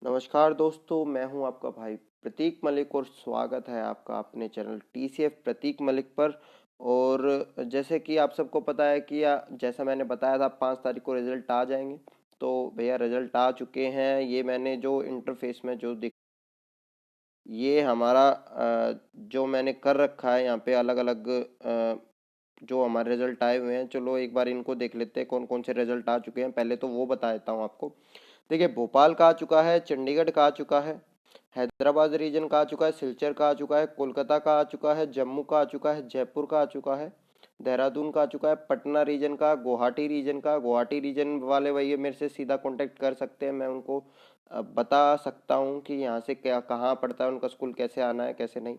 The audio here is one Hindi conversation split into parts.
नमस्कार दोस्तों, मैं हूं आपका भाई प्रतीक मलिक और स्वागत है आपका अपने चैनल टीसीएफ प्रतीक मलिक पर। और जैसे कि आप सबको पता है कि जैसा मैंने बताया था 5 तारीख को रिजल्ट आ जाएंगे। तो भैया रिजल्ट आ चुके हैं। ये मैंने जो इंटरफेस में जो दिख ये हमारा जो मैंने कर रखा है यहाँ पे अलग अलग जो हमारे रिजल्ट आए हुए हैं। चलो एक बार इनको देख लेते हैं कौन कौन से रिजल्ट आ चुके हैं। पहले तो वो बता देता हूँ आपको। देखिए, भोपाल का आ चुका है, चंडीगढ़ का आ चुका है, हैदराबाद रीजन का आ चुका है, सिलचर का आ चुका है, कोलकाता का आ चुका है, जम्मू का आ चुका है, जयपुर का आ चुका है, देहरादून का आ चुका है, पटना रीजन का, गुवाहाटी रीजन वाले भैया मेरे से सीधा कांटेक्ट कर सकते हैं। मैं उनको बता सकता हूँ कि यहाँ से क्या कहाँ पड़ता है, उनका स्कूल कैसे आना है कैसे नहीं।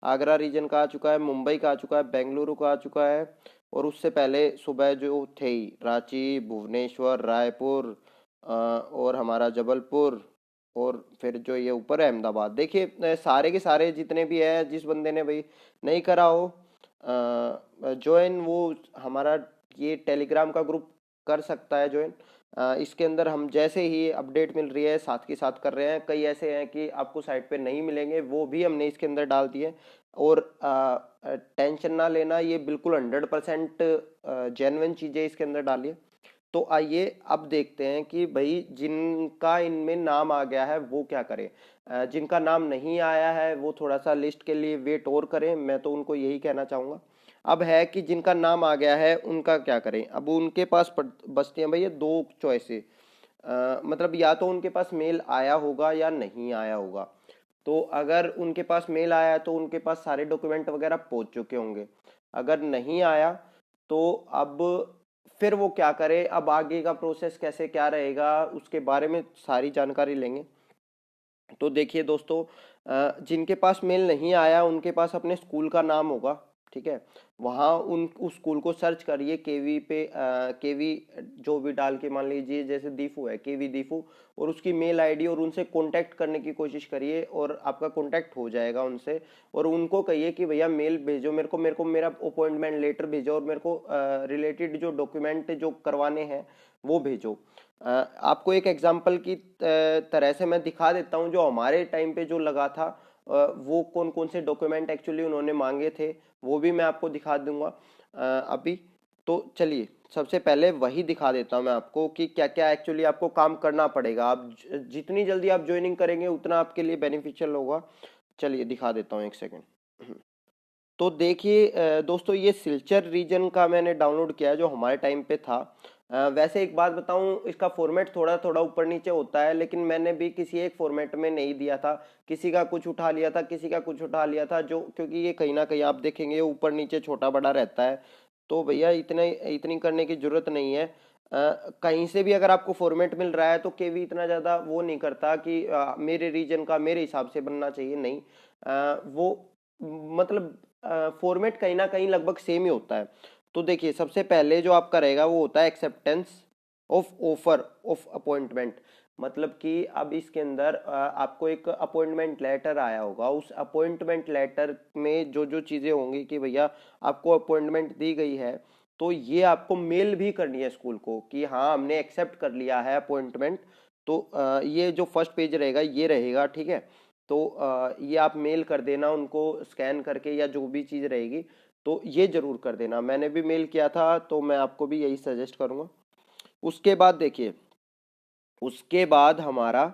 आगरा रीजन का आ चुका है, मुंबई का आ चुका है, बेंगलुरु का आ चुका है। और उससे पहले सुबह जो थे ही रांची, भुवनेश्वर, रायपुर और हमारा जबलपुर, और फिर जो ये ऊपर है अहमदाबाद। देखिए, सारे के सारे जितने भी है, जिस बंदे ने भाई नहीं करा हो ज्वाइन, वो हमारा ये टेलीग्राम का ग्रुप कर सकता है ज्वाइन। इसके अंदर हम जैसे ही अपडेट मिल रही है साथ के साथ कर रहे हैं। कई ऐसे हैं कि आपको साइट पे नहीं मिलेंगे, वो भी हमने इसके अंदर डाल दिए। और टेंशन ना लेना, ये बिल्कुल 100% जेन्युइन चीज़ें इसके अंदर डालिए। तो आइए अब देखते हैं कि भाई जिनका इनमें नाम आ गया है वो क्या करें। जिनका नाम नहीं आया है वो थोड़ा सा लिस्ट के लिए वेट और करें, मैं तो उनको यही कहना चाहूँगा। अब है कि जिनका नाम आ गया है उनका क्या करें। अब उनके पास बचती हैं भैया दो चॉइसेस। मतलब या तो उनके पास मेल आया होगा या नहीं आया होगा। तो अगर उनके पास मेल आया है तो उनके पास सारे डॉक्यूमेंट वगैरह पहुंच चुके होंगे। अगर नहीं आया तो अब फिर वो क्या करे, अब आगे का प्रोसेस कैसे क्या रहेगा उसके बारे में सारी जानकारी लेंगे। तो देखिए दोस्तों, जिनके पास मेल नहीं आया उनके पास अपने स्कूल का नाम होगा। ठीक है, वहाँ उन उस स्कूल को सर्च करिए केवी पे, केवी जो भी डाल के, मान लीजिए जैसे दीफू है, केवी दीफू, और उसकी मेल आईडी, और उनसे कांटेक्ट करने की कोशिश करिए और आपका कांटेक्ट हो जाएगा उनसे। और उनको कहिए कि भैया मेल भेजो मेरे को मेरा अपॉइंटमेंट लेटर भेजो, और मेरे को रिलेटेड जो डॉक्यूमेंट जो करवाने हैं वो भेजो। आपको एक एग्जांपल की तरह से मैं दिखा देता हूँ जो हमारे टाइम पे जो लगा था। वो कौन कौन से डॉक्यूमेंट एक्चुअली उन्होंने मांगे थे वो भी मैं आपको दिखा दूंगा अभी। तो चलिए सबसे पहले वही दिखा देता हूँ मैं आपको कि क्या क्या एक्चुअली आपको काम करना पड़ेगा। आप जितनी जल्दी आप ज्वाइनिंग करेंगे उतना आपके लिए बेनिफिशियल होगा। चलिए दिखा देता हूँ, एक सेकेंड। तो देखिए दोस्तों, ये सिलचर रीजन का मैंने डाउनलोड किया है जो हमारे टाइम पे था। वैसे एक बात बताऊं, इसका फॉर्मेट थोड़ा थोड़ा ऊपर नीचे होता है, लेकिन मैंने भी किसी एक फॉर्मेट में नहीं दिया था। किसी का कुछ उठा लिया था, किसी का कुछ उठा लिया था, जो क्योंकि ये कहीं ना कहीं आप देखेंगे ऊपर नीचे छोटा बड़ा रहता है। तो भैया इतने इतनी करने की जरूरत नहीं है। कहीं से भी अगर आपको फॉर्मेट मिल रहा है तो केवी इतना ज़्यादा वो नहीं करता कि मेरे रीजन का मेरे हिसाब से बनना चाहिए, नहीं। वो मतलब फॉर्मेट कहीं ना कहीं लगभग सेम ही होता है। तो देखिए, सबसे पहले जो आपका रहेगा वो होता है acceptance of offer of appointment. मतलब कि अब इसके अंदर आपको एक अपॉइंटमेंट लेटर आया होगा। उस अपॉइंटमेंट लेटर में जो जो चीज़ें होंगी कि भैया आपको अपॉइंटमेंट दी गई है, तो ये आपको मेल भी करनी है स्कूल को कि हाँ हमने एक्सेप्ट कर लिया है अपॉइंटमेंट। तो ये जो फर्स्ट पेज रहेगा ये रहेगा, ठीक है। तो ये आप मेल कर देना उनको स्कैन करके, या जो भी चीज़ रहेगी तो ये जरूर कर देना। मैंने भी मेल किया था तो मैं आपको भी यही सजेस्ट करूँगा। उसके बाद देखिए, उसके बाद हमारा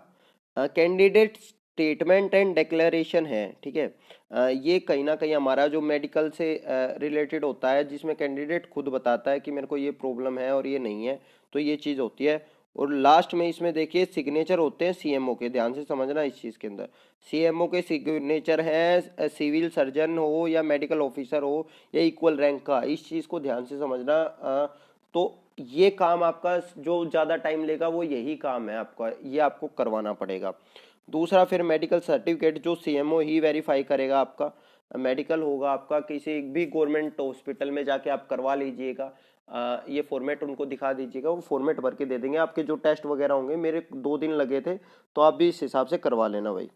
कैंडिडेट स्टेटमेंट एंड डिक्लेरेशन है, ठीक है। ये कहीं ना कहीं हमारा जो मेडिकल से रिलेटेड होता है, जिसमें कैंडिडेट खुद बताता है कि मेरे को ये प्रॉब्लम है और ये नहीं है। तो ये चीज़ होती है। और लास्ट में इसमें देखिए सिग्नेचर होते हैं सीएमओ के, ध्यान से समझना इस चीज़ के अंदर। सीएमओ के सिग्नेचर हैं, सिविल सर्जन हो या मेडिकल ऑफिसर हो या इक्वल रैंक का, इस चीज़ को ध्यान से समझना। तो ये काम आपका जो ज़्यादा टाइम लेगा वो यही काम है आपका, ये आपको करवाना पड़ेगा। दूसरा, फिर मेडिकल सर्टिफिकेट जो सीएमओ ही वेरीफाई करेगा आपका। मेडिकल होगा आपका, किसी भी गवर्नमेंट हॉस्पिटल में जाके आप करवा लीजिएगा। ये फॉर्मेट उनको दिखा दीजिएगा, वो फॉर्मेट भर के दे देंगे। आपके जो टेस्ट वगैरह होंगे, मेरे 2 दिन लगे थे, तो आप भी इस हिसाब से करवा लेना भाई,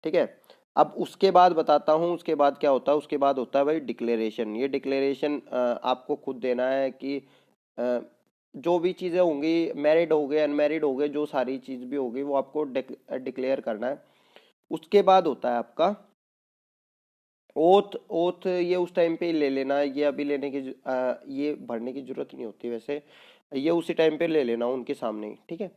ठीक है। अब उसके बाद बताता हूँ उसके बाद क्या होता है। उसके बाद होता है भाई डिक्लेरेशन। ये डिक्लेरेशन आपको खुद देना है कि जो भी चीज़ें होंगी, मैरिड हो गए अनमैरिड हो गए, जो सारी चीज़ भी होगी वो आपको डिक्लेयर करना है। उसके बाद होता है आपका ओथ। ओथ ये उस टाइम पे ही ले लेना, ये अभी लेने की ये भरने की जरूरत नहीं होती वैसे, ये उसी टाइम पे ले लेना उनके सामने ही, ठीक है।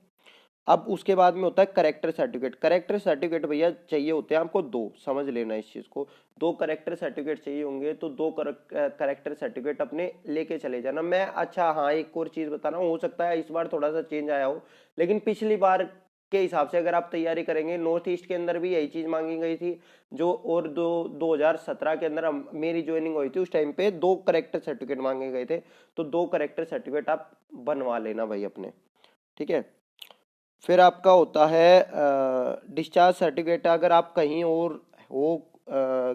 अब उसके बाद में होता है करेक्टर सर्टिफिकेट। करेक्टर सर्टिफिकेट भैया चाहिए होते हैं आपको दो, समझ लेना इस चीज़ को। दो करेक्टर सर्टिफिकेट चाहिए होंगे, तो दो करेक्टर सर्टिफिकेट अपने लेके चले जाना। मैं अच्छा हाँ एक और चीज़ बता रहा हूँ, हो सकता है इस बार थोड़ा सा चेंज आया हो, लेकिन पिछली बार के हिसाब से अगर आप तैयारी करेंगे, नॉर्थ ईस्ट के अंदर भी यही चीज़ मांगी गई थी। जो और 2017 के अंदर मेरी ज्वाइनिंग हुई थी उस टाइम पे दो करेक्टर सर्टिफिकेट मांगे गए थे, तो दो करेक्टर सर्टिफिकेट आप बनवा लेना भाई अपने, ठीक है। फिर आपका होता है डिस्चार्ज सर्टिफिकेट, अगर आप कहीं और हो,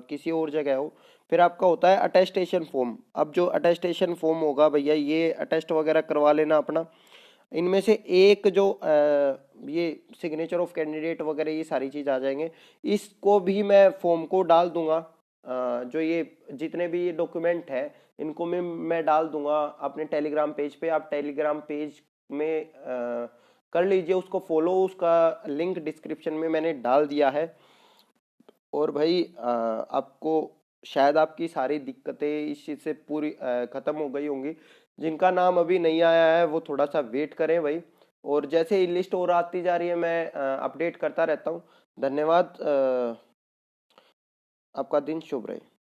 किसी और जगह हो। फिर आपका होता है अटेस्टेशन फॉर्म। अब जो अटेस्टेशन फॉर्म होगा भैया, ये अटेस्ट वगैरह करवा लेना अपना। इनमें से एक जो ये सिग्नेचर ऑफ कैंडिडेट वगैरह ये सारी चीज़ आ जाएंगे, इसको भी मैं फॉर्म को डाल दूंगा। जो ये जितने भी ये डॉक्यूमेंट है इनको मैं डाल दूंगा अपने टेलीग्राम पेज पे। आप टेलीग्राम पेज में कर लीजिए उसको फॉलो, उसका लिंक डिस्क्रिप्शन में मैंने डाल दिया है। और भाई आपको शायद आपकी सारी दिक्कतें इस चीज़ से पूरी ख़त्म हो गई होंगी। जिनका नाम अभी नहीं आया है वो थोड़ा सा वेट करें भाई, और जैसे ही लिस्ट और आती जा रही है मैं अपडेट करता रहता हूँ। धन्यवाद। आपका दिन शुभ रहे।